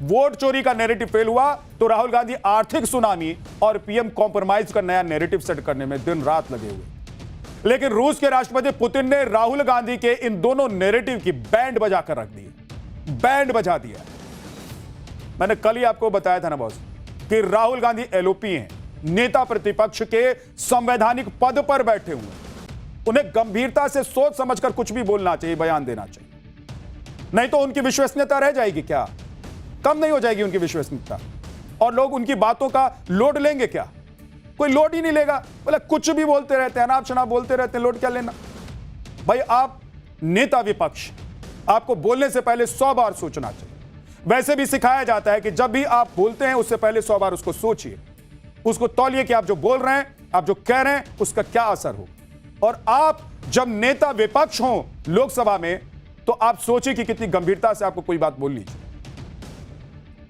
Vote चोरी का narrative fail हुआ तो राहुल गांधी आर्थिक सुनामी और पीएम कॉम्प्रोमाइज का नया नैरेटिव सेट करने में दिन रात लगे हुए। लेकिन रूस के राष्ट्रपति पुतिन ने राहुल गांधी के इन दोनों नैरेटिव की बैंड बजा कर रख दी, बैंड बजा दिया। मैंने कल ही आपको बताया था ना बॉस कि राहुल गांधी एलओपी हैं, नेता प्रतिपक्ष के संवैधानिक पद पर बैठे हुए हैं। उन्हें गंभीरता से सोच समझकर कुछ भी बोलना चाहिए, बयान देना चाहिए, नहीं तो उनकी विश्वसनीयता रह जाएगी क्या? कम नहीं हो जाएगी उनकी विश्वसनीयता, और लोग उनकी बातों का लोड लेंगे क्या? कोई लोड ही नहीं लेगा। बोले कुछ भी बोलते रहते हैं, अनाप शनाप बोलते रहते हैं, लोड क्या लेना? भाई आप नेता विपक्ष, आपको बोलने से पहले 100 बार सोचना चाहिए। वैसे भी सिखाया जाता है कि जब भी आप बोलते हैं उससे पहले 100 बार उसको सोचिए, उसको तौलिए कि आप जो बोल रहे हैं, आप जो कह रहे हैं, उसका क्या असर हो। और आप जब नेता विपक्ष हो लोकसभा में तो आप सोचिए कि कितनी गंभीरता से आपको कोई बात बोलनी चाहिए।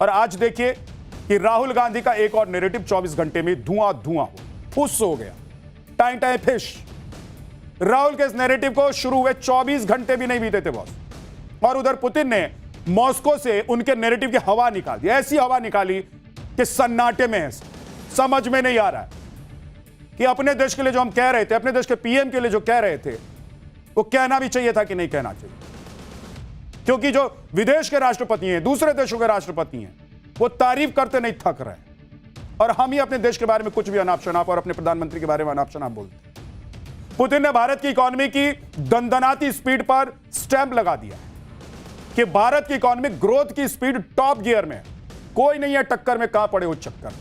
और आज देखिए कि राहुल गांधी का एक और नैरेटिव 24 घंटे में धुआं धुआं फुस हो गया, टाइम टाइम फिश। राहुल के इस नैरेटिव को शुरू हुए 24 घंटे भी नहीं बीते थे बॉस, और उधर पुतिन ने मॉस्को से उनके नैरेटिव की हवा निकाल दी। ऐसी हवा निकाली कि सन्नाटे में है, समझ में नहीं आ रहा है कि अपने देश के लिए जो हम कह रहे थे, अपने देश के पीएम के लिए जो कह रहे थे, वो कहना भी चाहिए था कि नहीं कहना चाहिए। क्योंकि जो विदेश के राष्ट्रपति हैं, दूसरे देशों के राष्ट्रपति हैं, वो तारीफ करते नहीं थक रहे, और हम ही अपने देश के बारे में कुछ भी अनाप शनाप और अपने प्रधानमंत्री के बारे में अनाप शनाप बोलते। पुतिन ने भारत की इकोनॉमी की दंदनाती स्पीड पर स्टैंप लगा दिया कि भारत की इकोनॉमी ग्रोथ की स्पीड टॉप गियर में, कोई नहीं है टक्कर में, कहां पड़े हो चक्कर।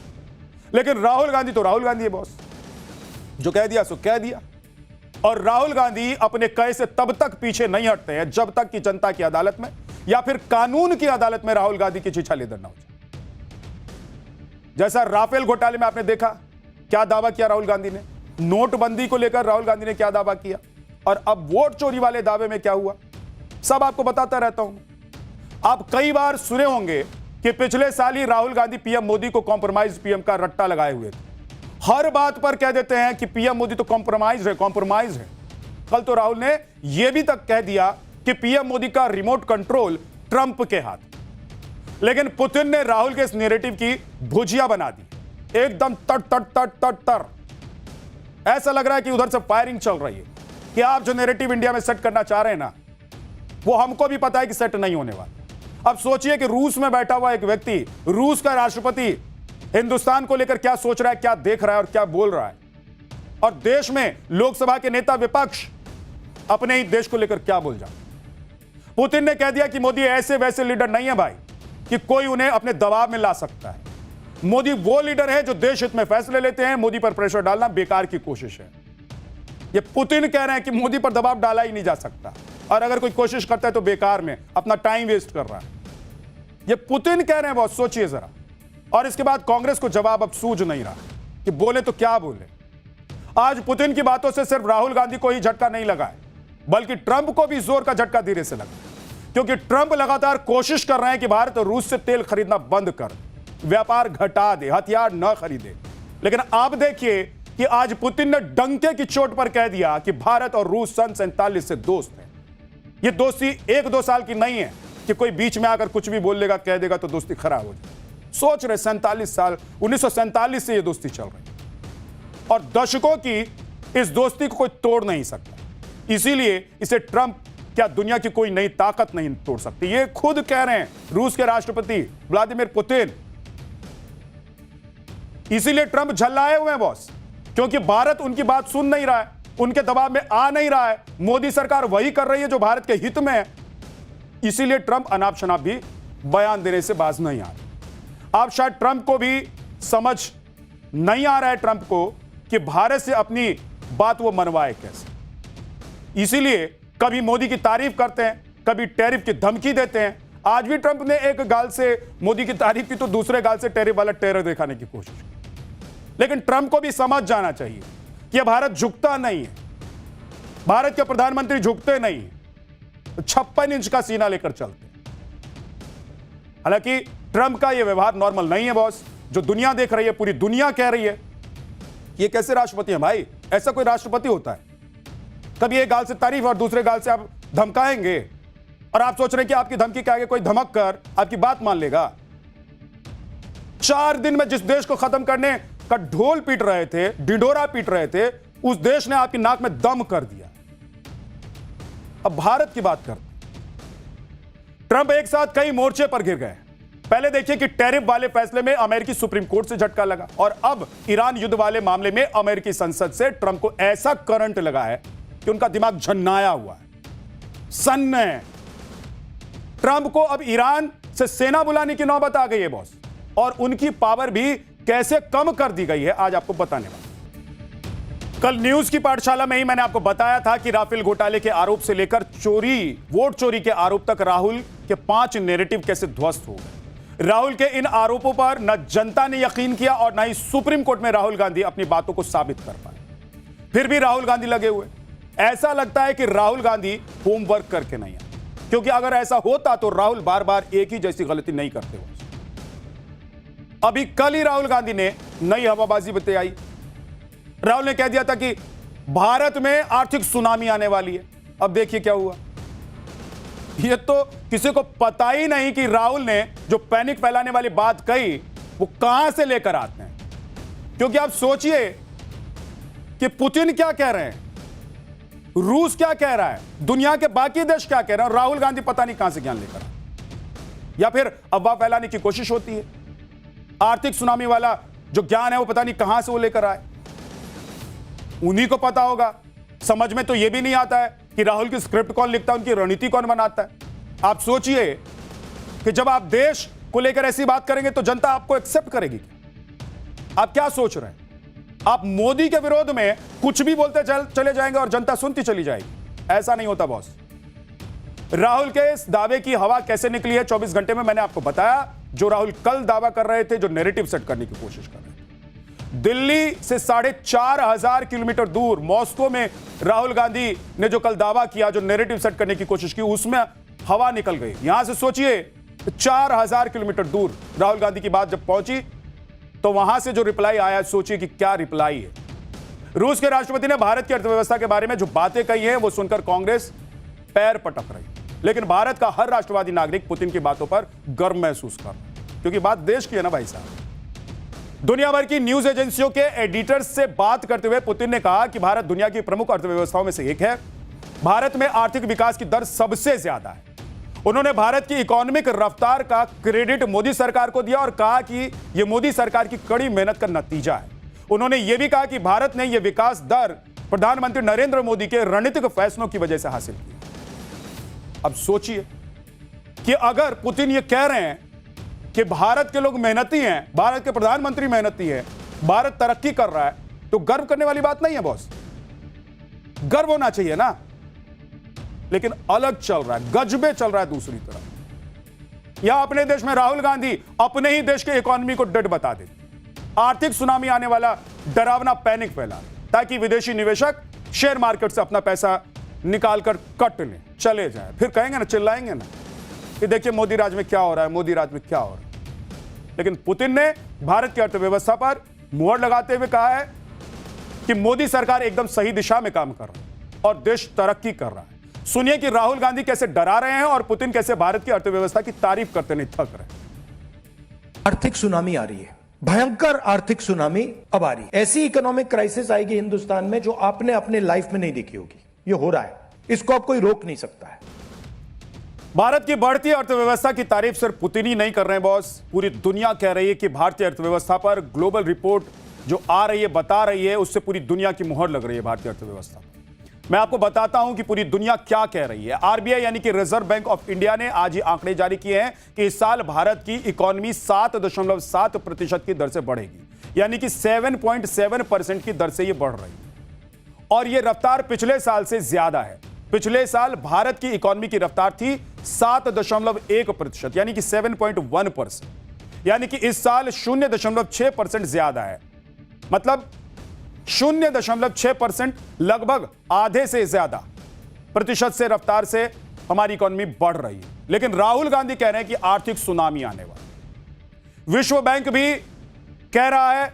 लेकिन राहुल गांधी तो राहुल गांधी है बॉस, जो कह दिया सो कह दिया। और राहुल गांधी अपने कहे से तब तक पीछे नहीं हटते हैं जब तक कि जनता की अदालत में या फिर कानून की अदालत में राहुल गांधी की छीछालेदर ना हो जाए। जैसा राफेल घोटाले में आपने देखा क्या दावा किया राहुल गांधी ने, नोटबंदी को लेकर राहुल गांधी ने क्या दावा किया, और अब वोट चोरी वाले दावे में क्या हुआ, सब आपको बताता रहता हूं। आप कई बार सुने होंगे कि पिछले साल ही राहुल गांधी पीएम मोदी को कॉम्प्रोमाइज पीएम का रट्टा लगाए हुए थे। हर बात पर कह देते हैं कि पीएम मोदी तो कॉम्प्रोमाइज है, कॉम्प्रोमाइज है। कल तो राहुल ने यह भी तक कह दिया कि पीएम मोदी का रिमोट कंट्रोल ट्रंप के हाथ। लेकिन पुतिन ने राहुल के इस नैरेटिव की भुजिया बना दी, एकदम तट तट तट तट तर। ऐसा लग रहा है कि उधर से फायरिंग चल रही है कि आप जो नैरेटिव इंडिया में सेट करना चाह रहे हैं ना, वो हमको भी पता है कि सेट नहीं होने वाला। अब सोचिए कि रूस में बैठा हुआ एक व्यक्ति, रूस का राष्ट्रपति, हिंदुस्तान को लेकर क्या सोच रहा है, क्या देख रहा है और क्या बोल रहा है, और देश में लोकसभा के नेता विपक्ष अपने ही देश को लेकर क्या बोल जाए। पुतिन ने कह दिया कि मोदी ऐसे वैसे लीडर नहीं है भाई कि कोई उन्हें अपने दबाव में ला सकता है। मोदी वो लीडर है जो देश हित में फैसले लेते हैं, मोदी पर प्रेशर डालना बेकार की कोशिश है। ये पुतिन कह रहे हैं कि मोदी पर दबाव डाला ही नहीं जा सकता, और अगर कोई कोशिश करता है तो बेकार में अपना टाइम वेस्ट कर रहा है। ये पुतिन कह रहे हैं, बहुत सोचिए जरा। और इसके बाद कांग्रेस को जवाब अब सूझ नहीं रहा कि बोले तो क्या बोले। आज पुतिन की बातों से सिर्फ राहुल गांधी को ही झटका नहीं लगा है, बल्कि ट्रंप को भी जोर का झटका धीरे से लगा, क्योंकि ट्रंप लगातार कोशिश कर रहे हैं कि भारत और रूस से तेल खरीदना बंद कर, व्यापार घटा दे, हथियार न खरीदे। लेकिन आप देखिए कि आज पुतिन ने डंके की चोट पर कह दिया कि भारत और रूस सन 47 से दोस्त हैं। ये दोस्ती 1-2 साल की नहीं है कि कोई बीच में आकर कुछ भी बोल लेगा, कह देगा तो दोस्ती खराब हो जाए। सोच रहे 47 साल, 1947 से ये दोस्ती चल रही है, और दशकों की इस दोस्ती को कोई तोड़ नहीं सकता। इसीलिए इसे ट्रंप क्या दुनिया की कोई नई ताकत नहीं तोड़ सकती। ये खुद कह रहे हैं रूस के राष्ट्रपति व्लादिमीर पुतिन। इसीलिए ट्रंप झल्लाए हुए हैं बॉस, क्योंकि भारत उनकी बात सुन नहीं रहा है, उनके दबाव में आ नहीं रहा है। मोदी सरकार वही कर रही है जो भारत के हित में है। इसीलिए ट्रंप अनाप शनाप भी बयान देने से बाज नहीं आ रहे। आप शायद ट्रंप को भी समझ नहीं आ रहा है, ट्रंप को, कि भारत से अपनी बात वो मनवाए कैसे। इसीलिए कभी मोदी की तारीफ करते हैं, कभी टैरिफ की धमकी देते हैं। आज भी ट्रंप ने एक गाल से मोदी की तारीफ की तो दूसरे गाल से टैरिफ वाला टेरर दिखाने की कोशिश की। लेकिन ट्रंप को भी समझ जाना चाहिए कि भारत झुकता नहीं है, भारत के प्रधानमंत्री झुकते नहीं है, 56 इंच का सीना लेकर चलते हैं। हालांकि ट्रंप का यह व्यवहार नॉर्मल नहीं है बॉस, जो दुनिया देख रही है, पूरी दुनिया कह रही है ये कैसे राष्ट्रपति है भाई, ऐसा कोई राष्ट्रपति होता है? कभी एक गाल से तारीफ और दूसरे गाल से आप धमकाएंगे, और आप सोच रहे हैं कि आपकी धमकी के आगे कोई धमक कर आपकी बात मान लेगा। 4 दिन में जिस देश को खत्म करने का ढोल पीट रहे थे, ढिंढोरा पीट रहे थे, उस देश ने आपकी नाक में दम कर दिया। अब भारत की बात करते हैं। ट्रंप एक साथ कई मोर्चे पर गिर गए। पहले देखिए कि टैरिफ वाले फैसले में अमेरिकी सुप्रीम कोर्ट से झटका लगा, और अब ईरान युद्ध वाले मामले में अमेरिकी संसद से ट्रंप को ऐसा करंट लगा है कि उनका दिमाग झन्नाया हुआ है, सन्न है। ट्रंप को अब ईरान से सेना बुलाने की नौबत आ गई है बॉस, और उनकी पावर भी कैसे कम कर दी गई है आज आपको बताने वाला। कल न्यूज की पाठशाला में ही मैंने आपको बताया था कि राफेल घोटाले के आरोप से लेकर वोट चोरी के आरोप तक राहुल के 5 नैरेटिव कैसे ध्वस्त हो गए। राहुल के इन आरोपों पर न जनता ने यकीन किया और न ही सुप्रीम कोर्ट में राहुल गांधी अपनी बातों को साबित कर पाए। फिर भी राहुल गांधी लगे हुए। ऐसा लगता है कि राहुल गांधी होमवर्क करके नहीं आए, क्योंकि अगर ऐसा होता तो राहुल बार बार एक ही जैसी गलती नहीं करते हो। अभी कल ही राहुल गांधी ने नई हवाबाजी बताई। राहुल ने कह दिया था कि भारत में आर्थिक सुनामी आने वाली है। अब देखिए क्या हुआ। यह तो किसी को पता ही नहीं कि राहुल ने जो पैनिक फैलाने वाली बात कही वो कहां से लेकर आते हैं। क्योंकि आप सोचिए कि पुतिन क्या कह रहे हैं, रूस क्या कह रहा है, दुनिया के बाकी देश क्या कह रहे हैं, और राहुल गांधी पता नहीं कहां से ज्ञान लेकर आए। या फिर अफवाह फैलाने की कोशिश होती है। आर्थिक सुनामी वाला जो ज्ञान है वो पता नहीं कहां से वो लेकर आए, उन्हीं को पता होगा। समझ में तो यह भी नहीं आता है कि राहुल की स्क्रिप्ट कौन लिखता है, उनकी रणनीति कौन बनाता है। आप सोचिए कि जब आप देश को लेकर ऐसी बात करेंगे तो जनता आपको एक्सेप्ट करेगी। आप क्या सोच रहे हैं? आप मोदी के विरोध में कुछ भी बोलते चले जाएंगे और जनता सुनती चली जाएगी। ऐसा नहीं होता बॉस। राहुल के इस दावे की हवा कैसे निकली है 24 घंटे में मैंने आपको बताया। जो राहुल कल दावा कर रहे थे, जो नैरेटिव सेट करने की कोशिश कर रहे थे, दिल्ली से 4,500 किलोमीटर दूर मॉस्को में राहुल गांधी ने जो कल दावा किया, जो नैरेटिव सेट करने की कोशिश की, उसमें हवा निकल गई। यहां से सोचिए 4,000 किलोमीटर दूर राहुल गांधी की बात जब पहुंची तो वहां से जो रिप्लाई आया, सोचिए कि क्या रिप्लाई है। रूस के राष्ट्रपति ने भारत की अर्थव्यवस्था के बारे में जो बातें कही हैं वो सुनकर कांग्रेस पैर पटक रही, लेकिन भारत का हर राष्ट्रवादी नागरिक पुतिन की बातों पर गर्व महसूस कर रहा है, क्योंकि बात देश की है ना भाई साहब। दुनिया भर की न्यूज एजेंसियों के एडिटर्स से बात करते हुए पुतिन ने कहा कि भारत दुनिया की प्रमुख अर्थव्यवस्थाओं में से एक है। भारत में आर्थिक विकास की दर सबसे ज्यादा है। उन्होंने भारत की इकोनॉमिक रफ्तार का क्रेडिट मोदी सरकार को दिया और कहा कि यह मोदी सरकार की कड़ी मेहनत का नतीजा है। उन्होंने यह भी कहा कि भारत ने यह विकास दर प्रधानमंत्री नरेंद्र मोदी के रणनीतिक फैसलों की वजह से हासिल की। अब सोचिए कि अगर पुतिन ये कह रहे हैं कि भारत के लोग मेहनती हैं, भारत के प्रधानमंत्री मेहनती हैं, भारत तरक्की कर रहा है, तो गर्व करने वाली बात नहीं है बॉस। गर्व होना चाहिए ना, लेकिन अलग चल रहा है, गजबे चल रहा है दूसरी तरफ। यहां अपने देश में राहुल गांधी अपने ही देश के इकोनॉमी को डेड बता देते, आर्थिक सुनामी आने वाला डरावना पैनिक फैला, ताकि विदेशी निवेशक शेयर मार्केट से अपना पैसा निकालकर कट लें, चले जाए। फिर कहेंगे ना, चिल्लाएंगे ना कि देखिए मोदी राज में क्या हो रहा है, मोदी राज में क्या हो रहा है। लेकिन पुतिन ने भारत की अर्थव्यवस्था पर मुहर लगाते हुए कहा है कि मोदी सरकार एकदम सही दिशा में काम कर रहा है और देश तरक्की कर रहा है। सुनिए कि राहुल गांधी कैसे डरा रहे हैं और पुतिन कैसे भारत की अर्थव्यवस्था की तारीफ करते नहीं थक रहे। आर्थिक सुनामी आ रही है, भयंकर आर्थिक सुनामी अब आ रही है। ऐसी इकोनॉमिक क्राइसिस आएगी हिंदुस्तान में जो आपने अपने लाइफ में नहीं देखी होगी। ये हो रहा है, इसको अब कोई रोक नहीं सकता है। भारत की बढ़ती अर्थव्यवस्था की तारीफ सिर्फ पुतिन ही नहीं कर रहे हैं बॉस, पूरी दुनिया कह रही है कि भारतीय अर्थव्यवस्था पर ग्लोबल रिपोर्ट जो आ रही है, बता रही है, उससे पूरी दुनिया की मुहर लग रही है भारतीय अर्थव्यवस्था। मैं आपको बताता हूं कि पूरी दुनिया क्या कह रही है। आरबीआई यानी कि रिजर्व बैंक ऑफ इंडिया ने आज ही आंकड़े जारी किए हैं कि इस साल भारत की इकोनॉमी 7.7% की दर से बढ़ेगी, यानी कि 7.7% की दर से यह बढ़ रही है, और यह रफ्तार पिछले साल से ज्यादा है। पिछले साल भारत की इकोनॉमी की रफ्तार थी 7.1%, यानी कि 7.1%, यानी कि इस साल 0.6% ज्यादा है। मतलब 0.6%, लगभग आधे से ज्यादा प्रतिशत से रफ्तार से हमारी इकोनॉमी बढ़ रही है। लेकिन राहुल गांधी कह रहे हैं कि आर्थिक सुनामी आने वाली। विश्व बैंक भी कह रहा है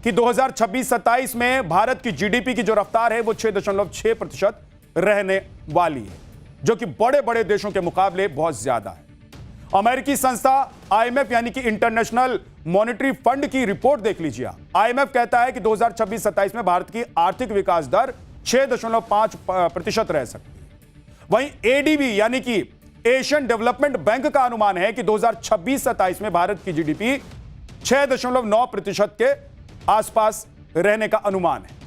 कि 2026-27 में भारत की जीडीपी की जो रफ्तार है वो 6.6% रहने वाली है, जो कि बड़े बड़े देशों के मुकाबले बहुत ज्यादा है। अमेरिकी संस्था आईएमएफ यानी कि इंटरनेशनल मॉनेटरी फंड की रिपोर्ट देख लीजिए। आईएमएफ कहता है कि 2026-27 में भारत की आर्थिक विकास दर 6.5% रह सकती है। वहीं एडीबी यानी कि एशियन डेवलपमेंट बैंक का अनुमान है कि 2026-27 में भारत की जीडीपी 6.9% के आसपास रहने का अनुमान है।